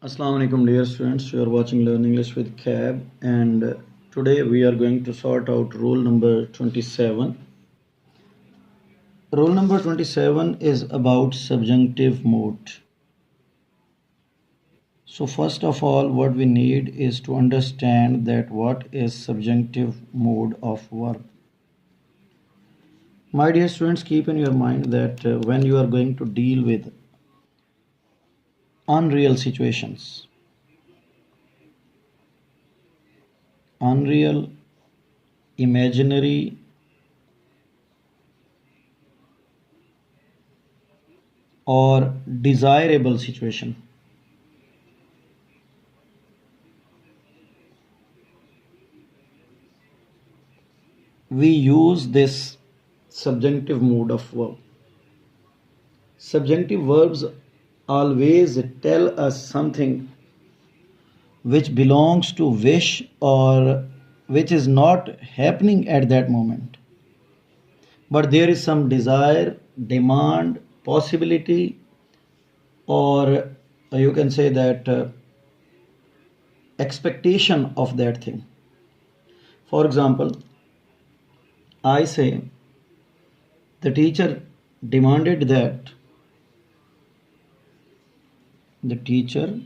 Assalamu alaikum dear students, you are watching Learn English with Cab, and today we are going to sort out rule number 27. Rule number 27 is about subjunctive mode. So first of all, what we need is to understand that what is subjunctive mode of verb. My dear students, keep in your mind that when you are going to deal with unreal situations, unreal, imaginary, or desirable situation, we use this subjunctive mode of verb. Subjunctive verbs always tell us something which belongs to wish or which is not happening at that moment. But there is some desire, demand, possibility, or you can say that expectation of that thing. For example, I say the teacher demanded that the teacher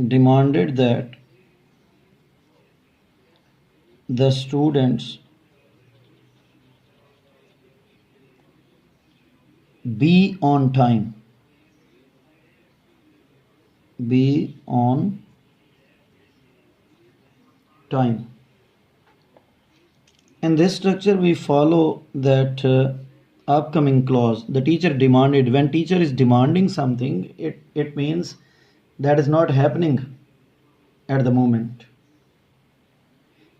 demanded that the students be on time. Be on time. In this structure, we follow that upcoming clause. The teacher demanded. When teacher is demanding something, it means that is not happening at the moment.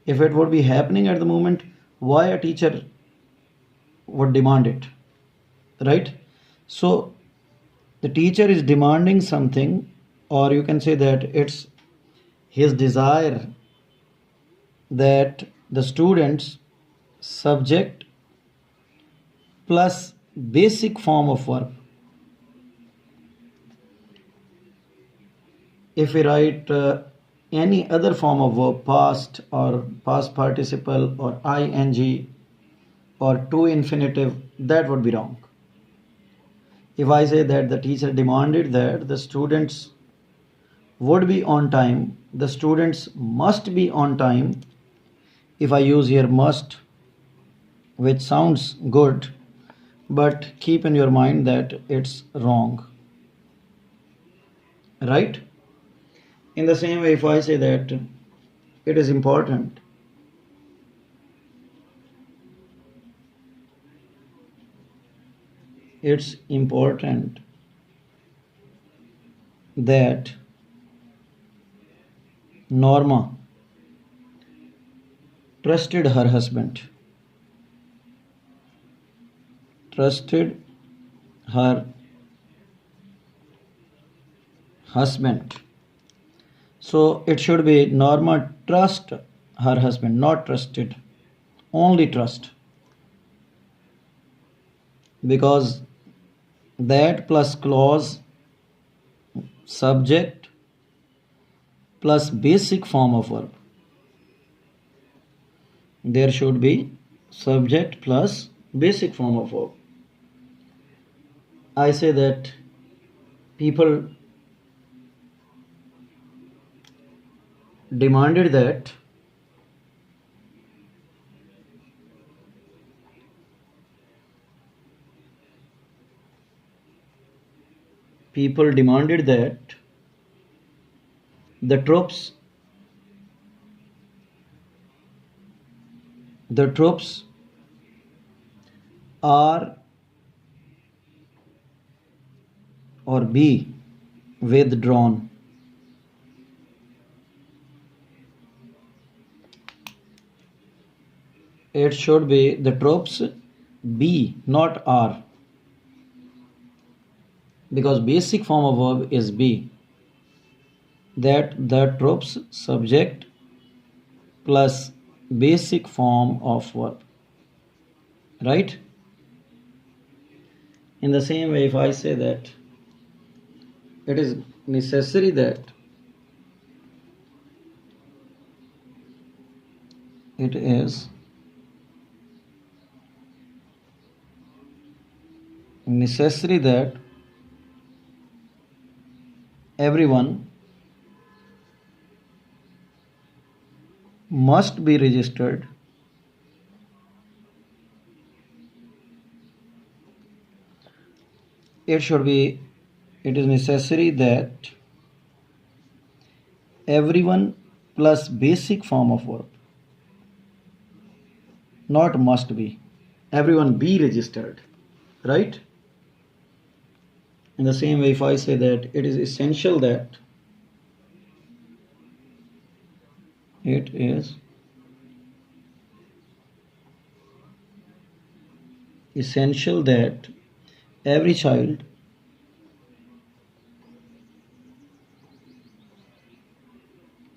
If it would be happening at the moment, why a teacher would demand it, right? So the teacher is demanding something, or you can say that it's his desire that the students subject plus basic form of verb. If we write any other form of verb, past or past participle or ing or to infinitive, that would be wrong. If I say that the teacher demanded that the students would be on time, the students must be on time. If I use here must, which sounds good, but keep in your mind that it's wrong, right? In the same way, if I say that it is important, it's important that Norma trusted her husband. Trusted her husband. So it should be Norma trust her husband, not trusted, only trust. Because that plus clause, subject plus basic form of verb. There should be subject plus basic form of verb. I say that people demanded that the troops are or be withdrawn. It should be the troops be, not are, because basic form of verb is be. That the troops subject plus basic form of verb, right? In the same way, if I say that it is necessary that it is necessary that everyone must be registered, it is necessary that everyone plus basic form of verb, not must be, everyone be registered, right? In the same way, if I say that it is essential that it is essential that every child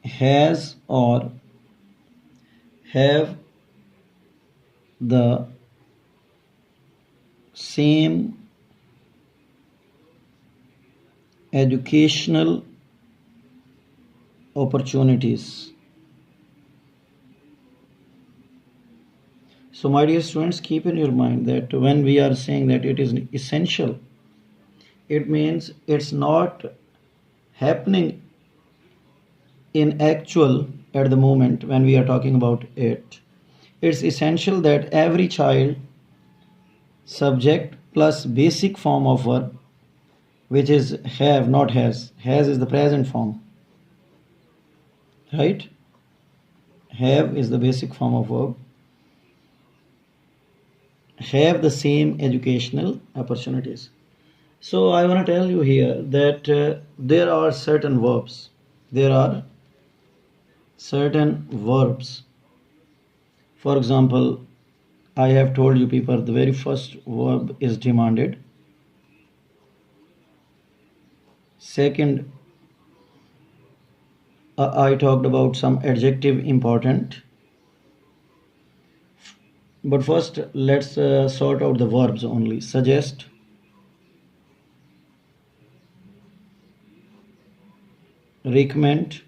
has or have the same educational opportunities. So my dear students, keep in your mind that when we are saying that it is essential, it means it's not happening in actual at the moment when we are talking about it. It's essential that every child, subject plus basic form of verb, which is have, not has. Has is the present form, right? Have is the basic form of verb. Have the same educational opportunities. So I want to tell you here that there are certain verbs. There are certain verbs. For example, I have told you people the very first verb is demanded. Second, I talked about some adjective important. But first, let's sort out the verbs only. Suggest, recommend,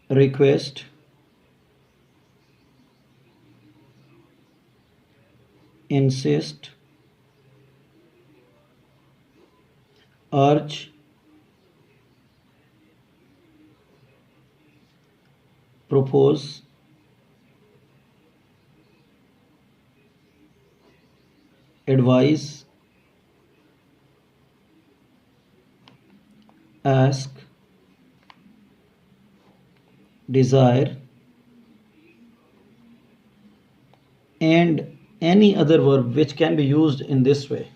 request, insist, urge, propose, advise, ask, desire, and any other verb which can be used in this way.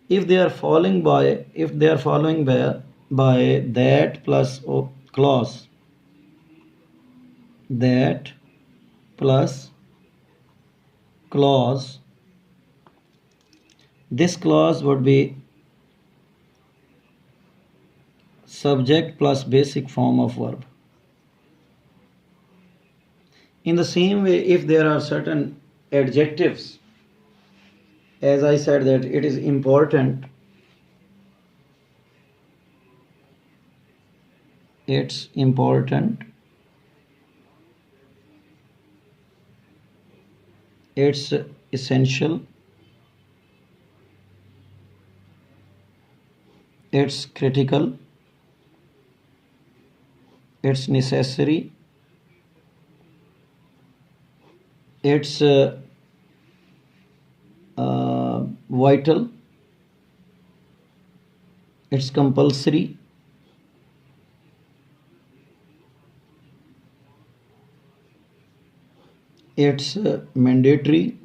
If they are following by that plus clause, that plus clause, this clause would be subject plus basic form of verb. In the same way, if there are certain adjectives, as I said that it is important, it's important, it's essential, it's critical, it's necessary, it's vital, it's compulsory, it's mandatory,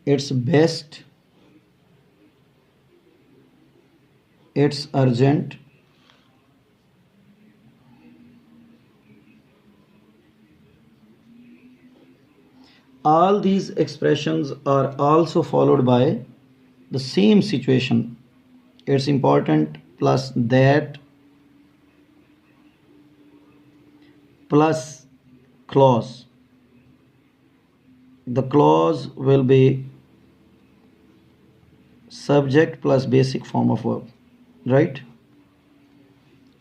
it's best, it's urgent, all these expressions are also followed by the same situation. It's important plus that plus clause. The clause will be subject plus basic form of verb, right?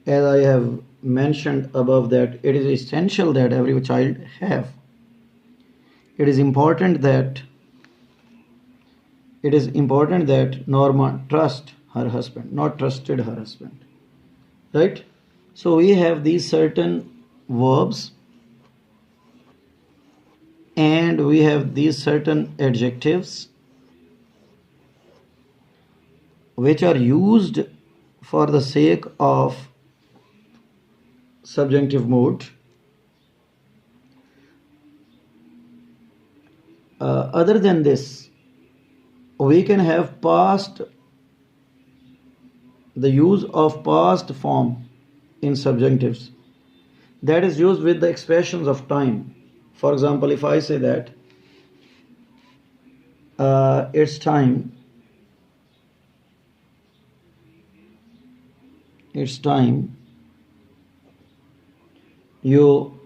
As I have mentioned above, that it is essential that every child have. It is important that Norma trust her husband, not trusted her husband, right? So we have these certain verbs and we have these certain adjectives which are used for the sake of subjunctive mode. Other than this, we can have the use of past form in subjunctives, that is used with the expressions of time. For example, if I say that it's time you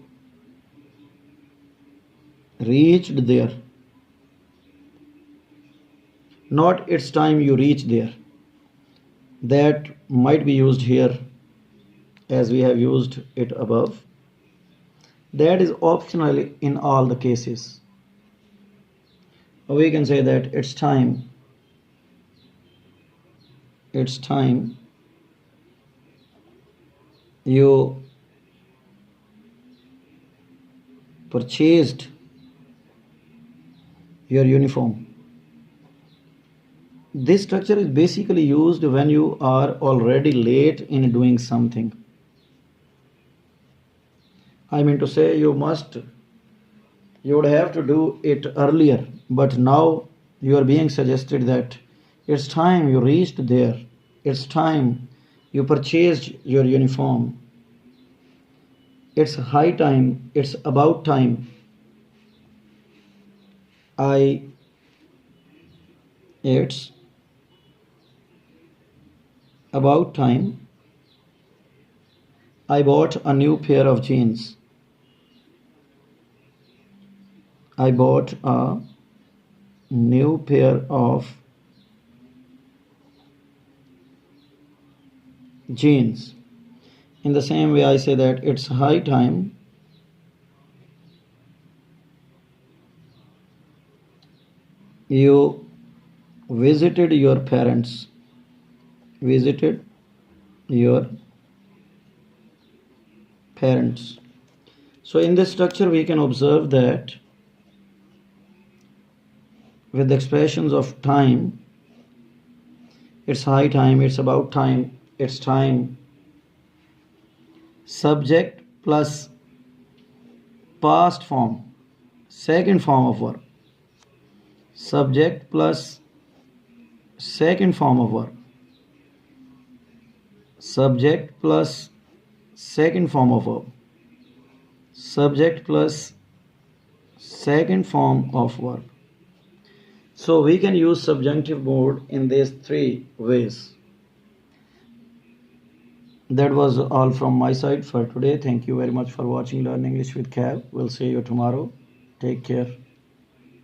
reached there, not it's time you reach there. That might be used here as we have used it above. That is optional in all the cases. We can say that it's time you purchased your uniform. This structure is basically used when you are already late in doing something. I mean to say, you would have to do it earlier, but now you are being suggested that it's time you reached there, it's time you purchased your uniform, it's high time, it's about time. It's about time I bought a new pair of jeans. I bought a new pair of jeans. In the same way, I say that it's high time you visited your parents. Visited your parents. So in this structure, we can observe that with the expressions of time, it's high time, it's about time, it's time, subject plus past form, second form of verb, subject plus second form of verb, subject plus second form of verb, subject plus second form of verb. So we can use subjunctive mode in these three ways. That was all from my side for today. Thank you very much for watching Learn English with Cav. We'll see you tomorrow. Take care.